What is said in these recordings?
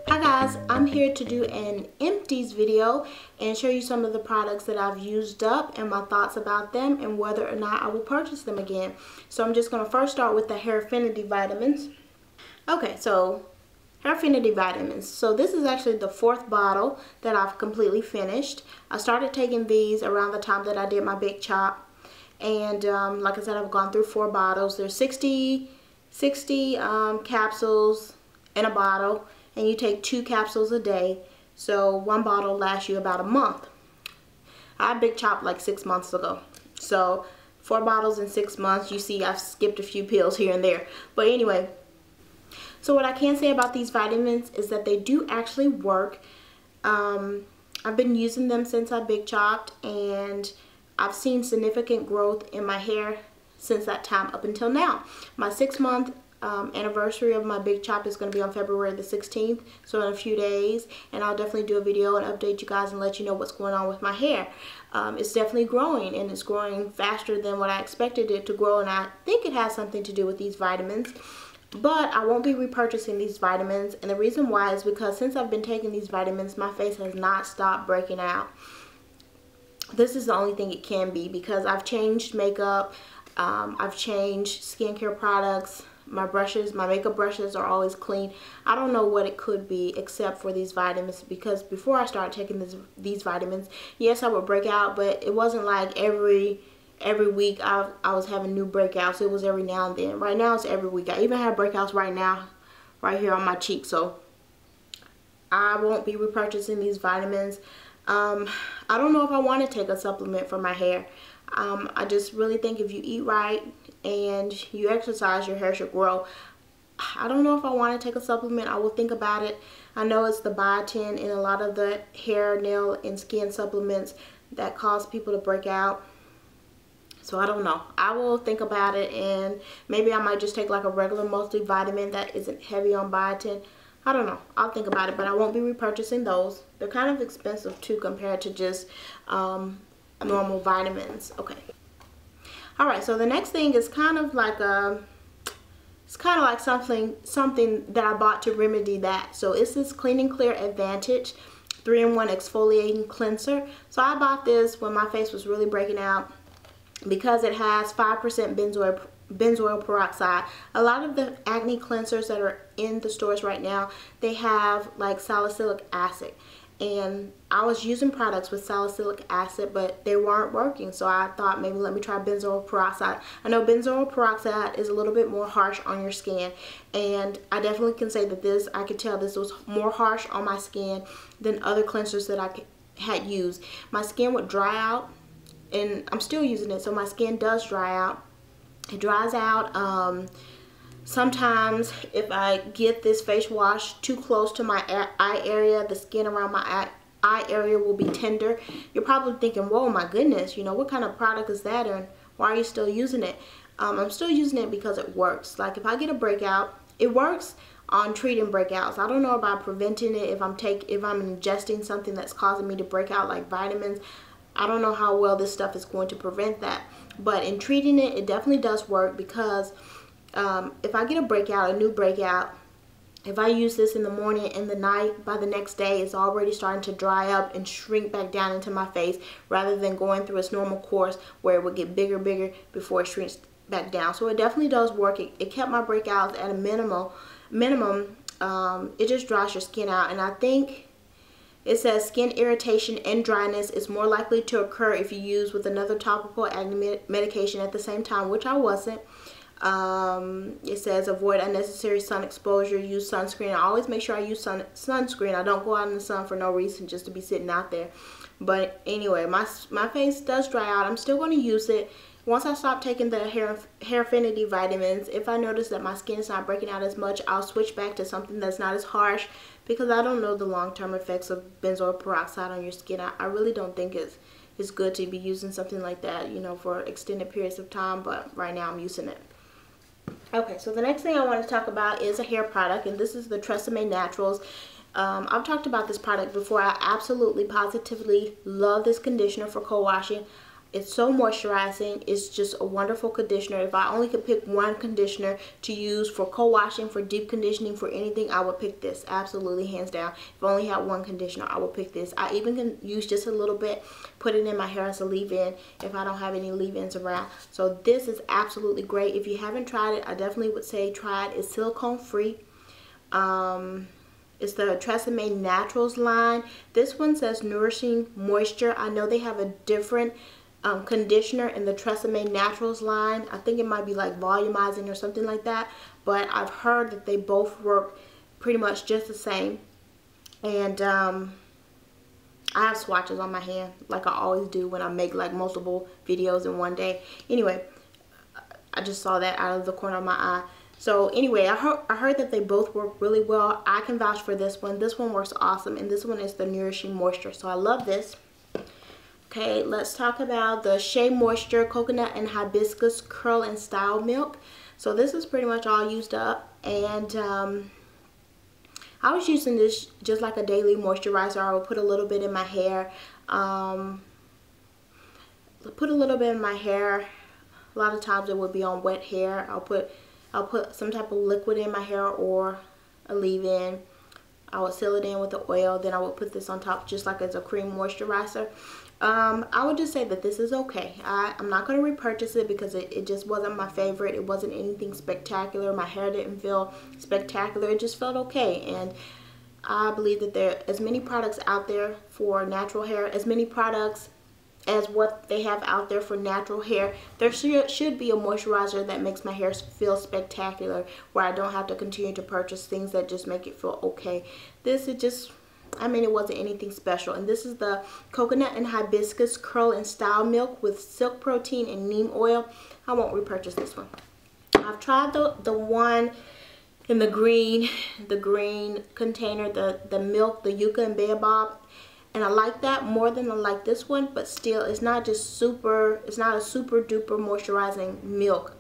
Hi guys, I'm here to do an Empties video and show you some of the products that I've used up and my thoughts about them and whether or not I will purchase them again. So I'm just going to first start with the Hairfinity Vitamins. Okay, so Hairfinity Vitamins. So this is actually the 4th bottle that I've completely finished. I started taking these around the time that I did my big chop. And like I said, I've gone through 4 bottles. There's 60 capsules in a bottle. And you take 2 capsules a day. So 1 bottle lasts you about a month. I big chopped like 6 months ago. So 4 bottles in 6 months. You see I've skipped a few pills here and there. But anyway. So what I can say about these vitamins is that they do actually work. I've been using them since I big chopped, and I've seen significant growth in my hair since that time up until now. My 6-month anniversary of my big chop is going to be on February the 16th, so in a few days, and I'll definitely do a video and update you guys and let you know what's going on with my hair. It's definitely growing, and it's growing faster than what I expected it to grow, and I think it has something to do with these vitamins. But I won't be repurchasing these vitamins, and the reason why is because since I've been taking these vitamins, my face has not stopped breaking out. This is the only thing it can be, because I've changed makeup, I've changed skincare products, my brushes, my makeup brushes are always clean. I don't know what it could be except for these vitamins, because before I started taking these vitamins, yes, I would break out, but it wasn't like every week I was having new breakouts. It was every now and then. Right now it's every week. I even have breakouts right now, right here on my cheek. So I won't be repurchasing these vitamins. I don't know if I want to take a supplement for my hair. I just really think if you eat right and you exercise, your hair should grow. I don't know if I want to take a supplement. I will think about it. I know it's the biotin in a lot of the hair, nail, and skin supplements that cause people to break out. So I don't know. I will think about it, and maybe I might just take like a regular multivitamin that isn't heavy on biotin. I don't know. I'll think about it, but I won't be repurchasing those. They're kind of expensive too compared to just normal vitamins. Okay. All right. So the next thing is kind of like something that I bought to remedy that. So it's this Clean and Clear Advantage 3-in-1 exfoliating cleanser. So I bought this when my face was really breaking out, because it has 5% benzoyl peroxide. A lot of the acne cleansers that are in the stores right now, they have like salicylic acid. And I was using products with salicylic acid, but they weren't working. So I thought maybe let me try benzoyl peroxide. I know benzoyl peroxide is a little bit more harsh on your skin. And I definitely can say that I could tell this was more harsh on my skin than other cleansers that I had used. My skin would dry out. And I'm still using it, so my skin does dry out. It dries out. Sometimes if I get this face wash too close to my eye area, the skin around my eye area will be tender. You're probably thinking, whoa, my goodness, you know, what kind of product is that, and why are you still using it? I'm still using it because it works. Like if I get a breakout, it works on treating breakouts. I don't know about preventing it if I'm ingesting something that's causing me to break out, like vitamins. I don't know how well this stuff is going to prevent that. But in treating it, it definitely does work, because if I get a breakout, a new breakout, if I use this in the morning and the night, by the next day it's already starting to dry up and shrink back down into my face, rather than going through its normal course where it would get bigger before it shrinks back down. So it definitely does work. It kept my breakouts at a minimum. It just dries your skin out, and I think it says skin irritation and dryness is more likely to occur if you use with another topical acne medication at the same time, which I wasn't. It says avoid unnecessary sun exposure, use sunscreen. I always make sure I use sunscreen. I don't go out in the sun for no reason, just to be sitting out there. But anyway, my face does dry out. I'm still going to use it. Once I stop taking the Hairfinity Vitamins, if I notice that my skin is not breaking out as much, I'll switch back to something that's not as harsh, because I don't know the long-term effects of benzoyl peroxide on your skin. I really don't think it's good to be using something like that, you know, for extended periods of time, but right now I'm using it. Okay, so the next thing I want to talk about is a hair product, and this is the Tresemme Naturals. I've talked about this product before. I absolutely, positively love this conditioner for co-washing. It's so moisturizing. It's just a wonderful conditioner. If I only could pick one conditioner to use for co-washing, for deep conditioning, for anything, I would pick this. Absolutely, hands down. If I only had one conditioner, I would pick this. I even can use just a little bit, put it in my hair as a leave-in if I don't have any leave-ins around. So this is absolutely great. If you haven't tried it, I definitely would say try it. It's silicone free. It's the Tresemme Naturals line. This one says Nourishing Moisture. I know they have a different conditioner in the Tresemme Naturals line. I think it might be like volumizing or something like that, but I've heard that they both work pretty much just the same. And I have swatches on my hand like I always do when I make like multiple videos in one day. Anyway, I just saw that out of the corner of my eye. So anyway, I heard that they both work really well. I can vouch for this one. This one works awesome, and this one is the Nourishing Moisture. So I love this. Okay, let's talk about the Shea Moisture Coconut and Hibiscus Curl and Style Milk. So this is pretty much all used up, and I was using this just like a daily moisturizer. I would put a little bit in my hair. A lot of times it would be on wet hair. I'll put some type of liquid in my hair or a leave-in. I would seal it in with the oil. Then I would put this on top just like as a cream moisturizer. I would just say that this is okay. I'm not going to repurchase it because it just wasn't my favorite. It wasn't anything spectacular. My hair didn't feel spectacular. It just felt okay. And I believe that there are as many products out there for natural hair, as many products as what they have out there for natural hair. There should be a moisturizer that makes my hair feel spectacular, where I don't have to continue to purchase things that just make it feel okay. This is just, I mean, it wasn't anything special. And this is the Coconut and Hibiscus Curl and Style Milk with silk protein and neem oil. I won't repurchase this one. I've tried the one in the green container, the milk, the yucca and baobab, and I like that more than I like this one, but still it's not just super, it's not a super duper moisturizing milk.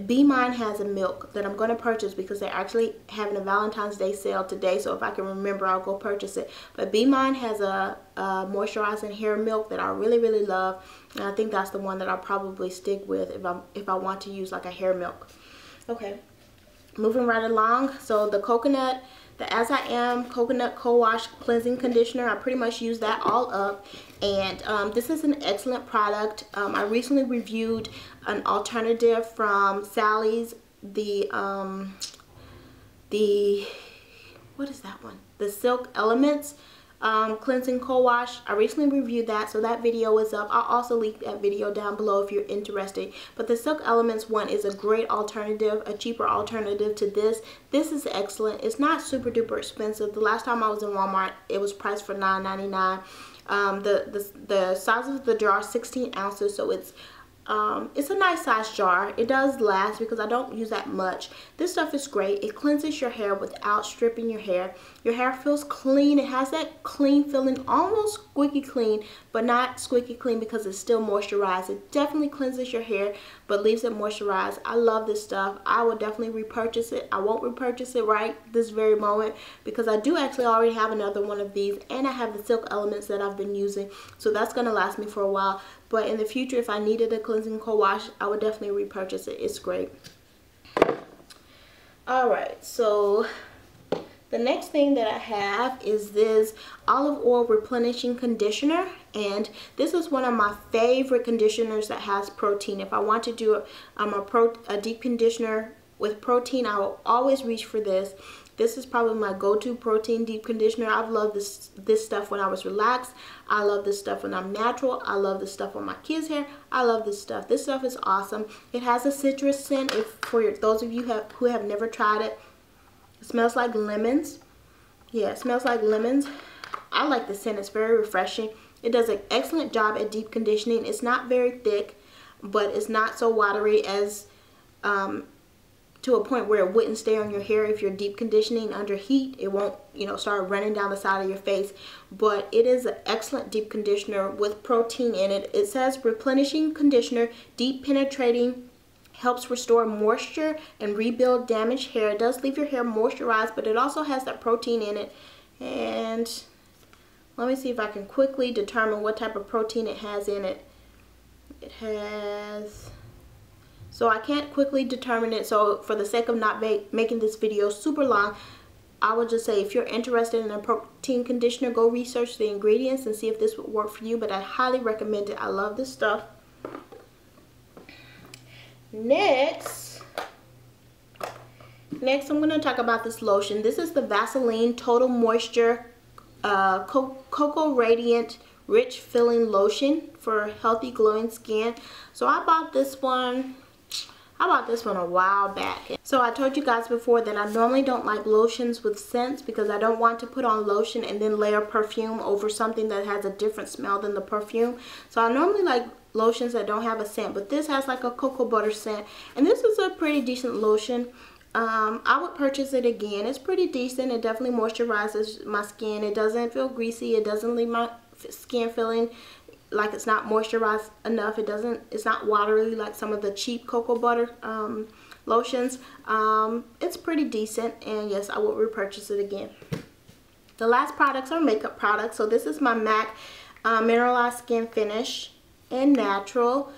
Be Mine has a milk that I'm going to purchase because they're actually having a Valentine's Day sale today, so if I can remember I'll go purchase it. But Be Mine has a moisturizing hair milk that I really love, and I think that's the one that I'll probably stick with if I want to use like a hair milk. Okay, moving right along. So the coconut, the As I Am Coconut Co-Wash Cleansing Conditioner, I pretty much use that all up. And this is an excellent product. I recently reviewed an alternative from Sally's, what is that one? The Silk Elements Cleansing Co-Wash. I recently reviewed that, so that video is up. I'll also link that video down below if you're interested. But the Silk Elements one is a great alternative, a cheaper alternative to this. This is excellent. It's not super duper expensive. The last time I was in Walmart, it was priced for $9.99. The size of the jar is 16 ounces, so it's a nice size jar. It does last because I don't use that much. This stuff is great. It cleanses your hair without stripping your hair. Your hair feels clean. It has that clean feeling, almost squeaky clean, but not squeaky clean because it's still moisturized. It definitely cleanses your hair, but leaves it moisturized. I love this stuff. I will definitely repurchase it. I won't repurchase it right this very moment because I do actually already have another one of these, and I have the Silk Elements that I've been using, so that's going to last me for a while. But in the future, if I needed a cleansing co-wash, I would definitely repurchase it. It's great. Alright, so the next thing that I have is this Olive Oil Replenishing Conditioner. And this is one of my favorite conditioners that has protein. If I want to do a deep conditioner with protein, I will always reach for this. This is probably my go-to protein deep conditioner. I've loved this stuff when I was relaxed. I love this stuff when I'm natural. I love this stuff on my kids' hair. I love this stuff. This stuff is awesome. It has a citrus scent. For those of you who have never tried it, it smells like lemons. Yeah, it smells like lemons. I like the scent. It's very refreshing. It does an excellent job at deep conditioning. It's not very thick, but it's not so watery as to a point where it wouldn't stay on your hair if you're deep conditioning under heat. It won't, start running down the side of your face. But it is an excellent deep conditioner with protein in it. It says replenishing conditioner, deep penetrating, helps restore moisture and rebuild damaged hair. It does leave your hair moisturized, but it also has that protein in it. And let me see if I can quickly determine what type of protein it has in it. It has, so I can't quickly determine it, so for the sake of not making this video super long, I would just say if you're interested in a protein conditioner, go research the ingredients and see if this would work for you, but I highly recommend it. I love this stuff. Next I'm going to talk about this lotion. This is the Vaseline Total Moisture Cocoa Radiant Rich Filling Lotion for healthy glowing skin. So I bought this one a while back. So I told you guys before that I normally don't like lotions with scents because I don't want to put on lotion and then layer perfume over something that has a different smell than the perfume. So I normally like lotions that don't have a scent, but this has like a cocoa butter scent, and this is a pretty decent lotion. I would purchase it again. It's pretty decent. It definitely moisturizes my skin. It doesn't feel greasy. It doesn't leave my skin feeling like it's not moisturized enough. It's not watery like some of the cheap cocoa butter lotions. It's pretty decent, and yes, I will repurchase it again. The last products are makeup products. So this is my MAC Mineralize Skinfinish in Natural.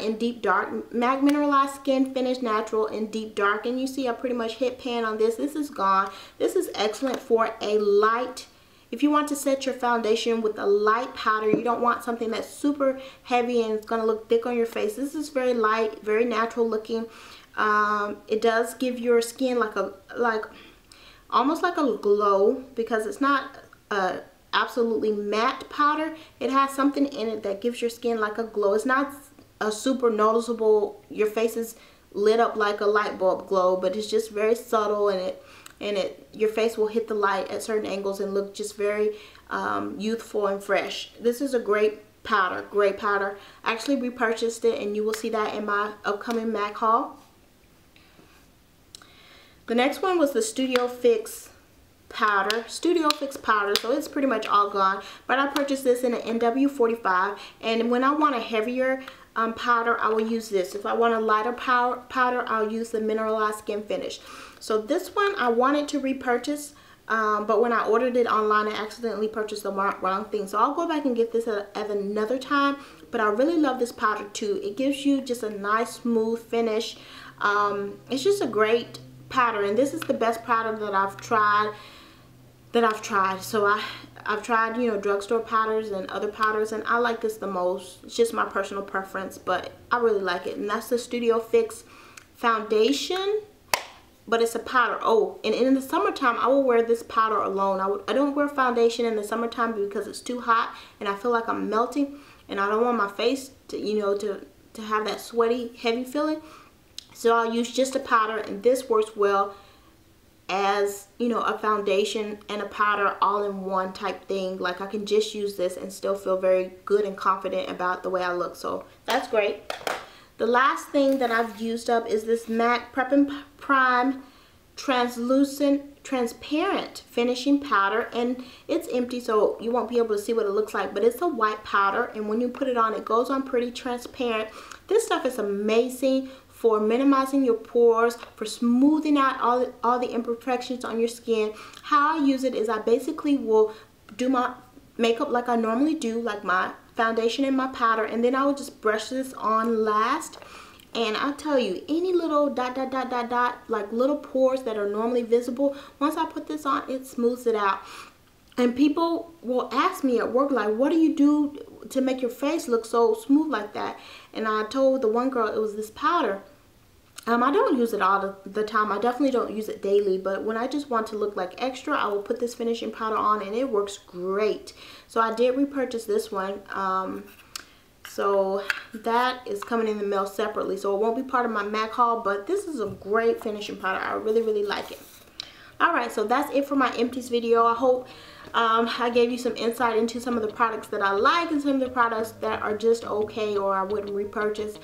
In Deep Dark. MAC Mineralize Skinfinish Natural in Deep Dark. And you see I pretty much hit pan on this. This is gone. This is excellent for a light, if you want to set your foundation with a light powder. You don't want something that's super heavy and it's going to look thick on your face. This is very light, very natural looking. It does give your skin almost like a glow, because it's not a absolutely matte powder. It has something in it that gives your skin like a glow. It's not a super noticeable, your face is lit up like a light bulb glow, but it's just very subtle, and your face will hit the light at certain angles and look just very youthful and fresh. This is a great powder, great powder. I actually repurchased it, and you will see that in my upcoming MAC haul. The next one was the Studio Fix powder, so it's pretty much all gone, but I purchased this in an NW45, and when I want a heavier powder, I will use this. If I want a lighter powder, I'll use the Mineralize Skinfinish. So this one I wanted to repurchase, but when I ordered it online, I accidentally purchased the wrong thing. So I'll go back and get this at another time, but I really love this powder too. It gives you just a nice smooth finish. It's just a great powder, and this is the best powder that I've tried. So I've tried, you know, drugstore powders and other powders, and I like this the most. It's just my personal preference, but I really like it. And that's the Studio Fix foundation, but it's a powder. Oh, and in the summertime, I will wear this powder alone. I don't wear foundation in the summertime because it's too hot and I feel like I'm melting, and I don't want my face to, you know, to have that sweaty, heavy feeling. So I'll use just a powder, and this works well as, you know, a foundation and a powder all in one type thing. Like I can just use this and still feel very good and confident about the way I look. So that's great. The last thing that I've used up is this MAC Prep and Prime transparent finishing powder, and it's empty, so you won't be able to see what it looks like, but it's a white powder, and when you put it on, it goes on pretty transparent. This stuff is amazing for minimizing your pores, for smoothing out all the imperfections on your skin. How I use it is I basically will do my makeup like I normally do, like my foundation and my powder, and then I will just brush this on last. And I'll tell you, any little dot, like little pores that are normally visible, once I put this on, it smooths it out. And people will ask me at work, like, what do you do to make your face look so smooth like that? And I told the one girl it was this powder. I don't use it all the time. I definitely don't use it daily, but when I just want to look like extra, I will put this finishing powder on, and it works great. So I did repurchase this one. So that is coming in the mail separately, so it won't be part of my MAC haul, but this is a great finishing powder. I really like it. Alright, so that's it for my Empties video. I hope I gave you some insight into some of the products that I like and some of the products that are just okay or I wouldn't repurchase,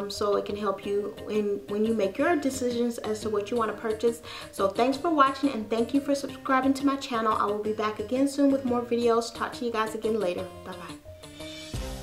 so it can help you when you make your decisions as to what you want to purchase. So thanks for watching, and thank you for subscribing to my channel. I will be back again soon with more videos. Talk to you guys again later. Bye bye.